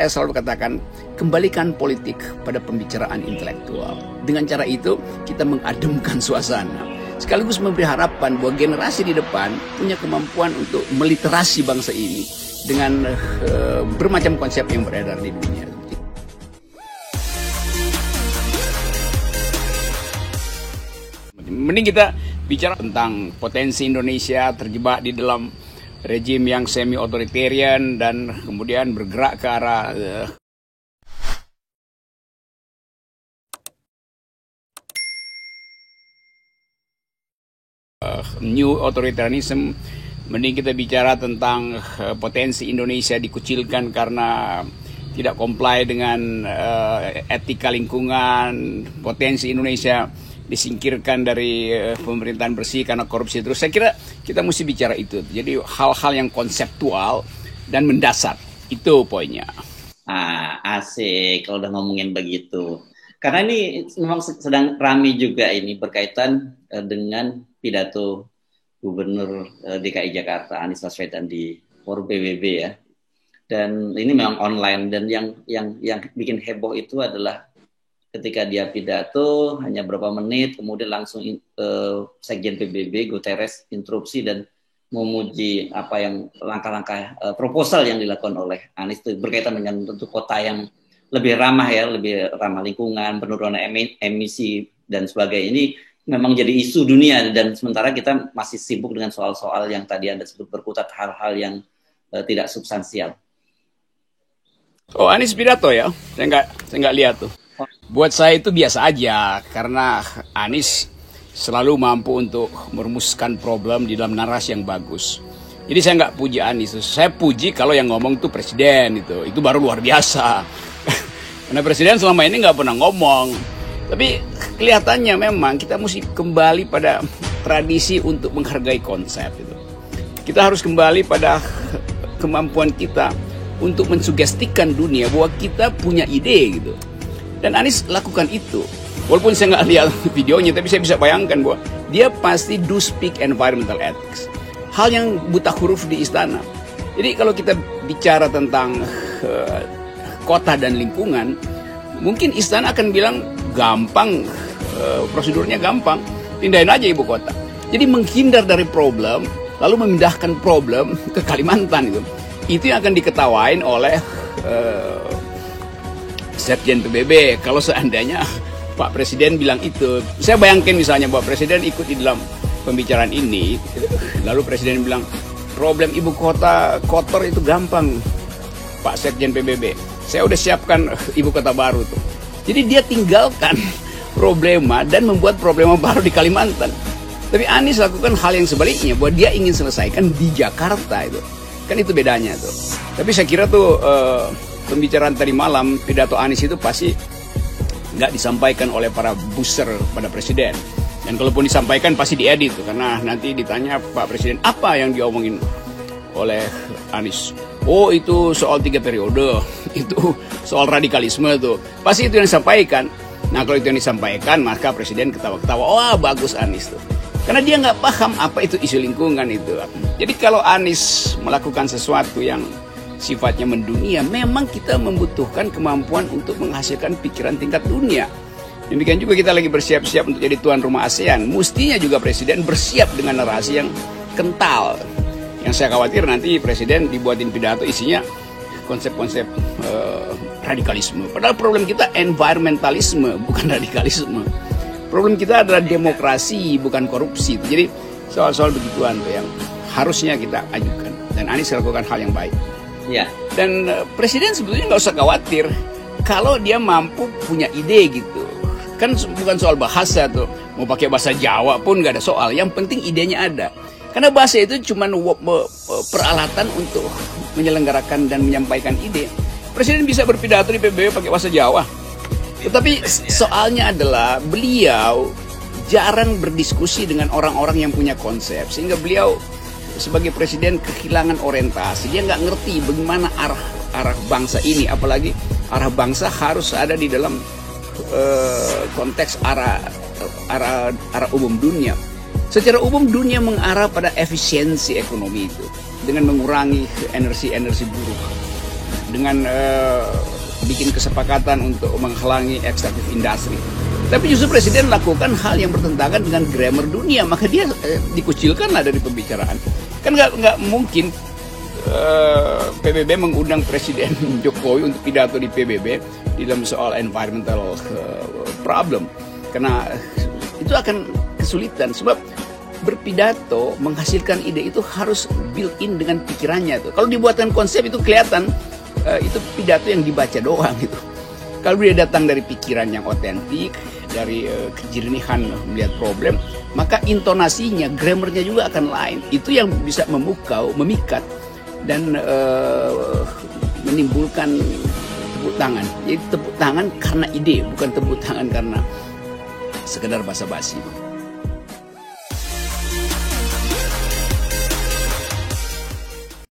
saya selalu katakan, kembalikan politik pada pembicaraan intelektual. Dengan cara itu, kita mengademkan suasana. Sekaligus memberi harapan bahwa generasi di depan punya kemampuan untuk meliterasi bangsa ini dengan bermacam konsep yang beredar di dunia. Mending kita bicara tentang potensi Indonesia terjebak di dalam rejim yang semi-otoritarian dan kemudian bergerak ke arah new authoritarianism. Mending kita bicara tentang potensi Indonesia dikucilkan karena tidak comply dengan etika lingkungan, potensi Indonesia disingkirkan dari pemerintahan bersih karena korupsi terus. Saya kira kita mesti bicara itu. Jadi hal-hal yang konseptual dan mendasar, itu poinnya. Asik kalau udah ngomongin begitu. Karena ini memang sedang ramai juga ini berkaitan dengan pidato Gubernur DKI Jakarta Anies Baswedan di Forum PBB ya. Dan ini memang online, dan yang bikin heboh itu adalah ketika dia pidato hanya berapa menit, kemudian langsung Sekjen PBB Guterres interupsi dan memuji apa yang langkah-langkah proposal yang dilakukan oleh Anies itu berkaitan dengan tentu kota yang lebih ramah ya, lebih ramah lingkungan, penurunan emisi dan sebagainya. Ini memang jadi isu dunia, dan sementara kita masih sibuk dengan soal-soal yang tadi Anda sebut berkutat, hal-hal yang tidak substansial. Oh, Anies pidato ya? Saya nggak lihat tuh. Buat saya itu biasa aja, karena Anies selalu mampu untuk merumuskan problem di dalam narasi yang bagus. Jadi saya nggak puji Anies, saya puji kalau yang ngomong tuh presiden itu baru luar biasa. Karena presiden selama ini nggak pernah ngomong. Tapi kelihatannya memang kita mesti kembali pada tradisi untuk menghargai konsep itu. Kita harus kembali pada kemampuan kita untuk mensugestikan dunia bahwa kita punya ide gitu. Dan Anies lakukan itu. Walaupun saya nggak lihat videonya, tapi saya bisa bayangkan bahwa dia pasti do speak environmental ethics. Hal yang buta huruf di istana. Jadi kalau kita bicara tentang kota dan lingkungan, mungkin istana akan bilang gampang, prosedurnya gampang, pindahin aja ibu kota. Jadi menghindar dari problem, lalu memindahkan problem ke Kalimantan itu. Itu yang akan diketawain oleh Sekjen PBB kalau seandainya Pak Presiden bilang itu. Saya bayangkan misalnya Pak Presiden ikut di dalam pembicaraan ini, lalu Presiden bilang problem ibu kota kotor itu gampang Pak Sekjen PBB, saya udah siapkan ibu kota baru tuh. Jadi dia tinggalkan problema dan membuat problema baru di Kalimantan. Tapi Anies lakukan hal yang sebaliknya, bahwa dia ingin selesaikan di Jakarta itu. Kan itu bedanya tuh. Tapi saya kira tuh pembicaraan tadi malam, pidato Anies itu pasti nggak disampaikan oleh para booster pada presiden. Dan kalaupun disampaikan pasti diedit tuh, karena nanti ditanya Pak Presiden apa yang diomongin oleh Anies. Oh itu soal 3 periode, itu soal radikalisme tuh. Pasti itu yang disampaikan. Nah kalau itu yang disampaikan, maka Presiden ketawa-ketawa, wah bagus Anies tuh. Karena dia nggak paham apa itu isu lingkungan itu. Jadi kalau Anies melakukan sesuatu yang sifatnya mendunia, memang kita membutuhkan kemampuan untuk menghasilkan pikiran tingkat dunia. Demikian juga kita lagi bersiap-siap untuk jadi tuan rumah ASEAN. Mestinya juga Presiden bersiap dengan narasi yang kental. Yang saya khawatir nanti Presiden dibuatin pidato isinya konsep-konsep radikalisme. Padahal problem kita environmentalisme, bukan radikalisme. Problem kita adalah demokrasi, bukan korupsi. Jadi soal-soal begituan tuh yang harusnya kita ajukan. Dan Anies lakukan hal yang baik. Ya. Dan Presiden sebetulnya nggak usah khawatir kalau dia mampu punya ide gitu. Kan bukan soal bahasa tuh. Mau pakai bahasa Jawa pun nggak ada soal. Yang penting idenya ada. Karena bahasa itu cuma peralatan untuk menyelenggarakan dan menyampaikan ide. Presiden bisa berpidato di PBB pakai bahasa Jawa. Tetapi soalnya adalah beliau jarang berdiskusi dengan orang-orang yang punya konsep. Sehingga beliau sebagai presiden kehilangan orientasi. Dia nggak ngerti bagaimana arah bangsa ini. Apalagi arah bangsa harus ada di dalam konteks arah umum dunia. Secara umum dunia mengarah pada efisiensi ekonomi itu dengan mengurangi energi buruk, dengan bikin kesepakatan untuk menghalangi ekstraktif industri. Tapi justru presiden lakukan hal yang bertentangan dengan grammar dunia, maka dia dikucilkanlah dari pembicaraan. Kan nggak mungkin PBB mengundang Presiden Jokowi untuk pidato di PBB di dalam soal environmental problem, karena itu akan kesulitan, sebab berpidato menghasilkan ide itu harus built in dengan pikirannya tuh. Kalau dibuatkan konsep itu kelihatan itu pidato yang dibaca doang gitu. Kalau dia datang dari pikiran yang otentik, dari kejernihan melihat problem, maka intonasinya, grammarnya juga akan lain. Itu yang bisa memukau, memikat, dan menimbulkan tepuk tangan. Jadi tepuk tangan karena ide, bukan tepuk tangan karena sekedar basa-basi.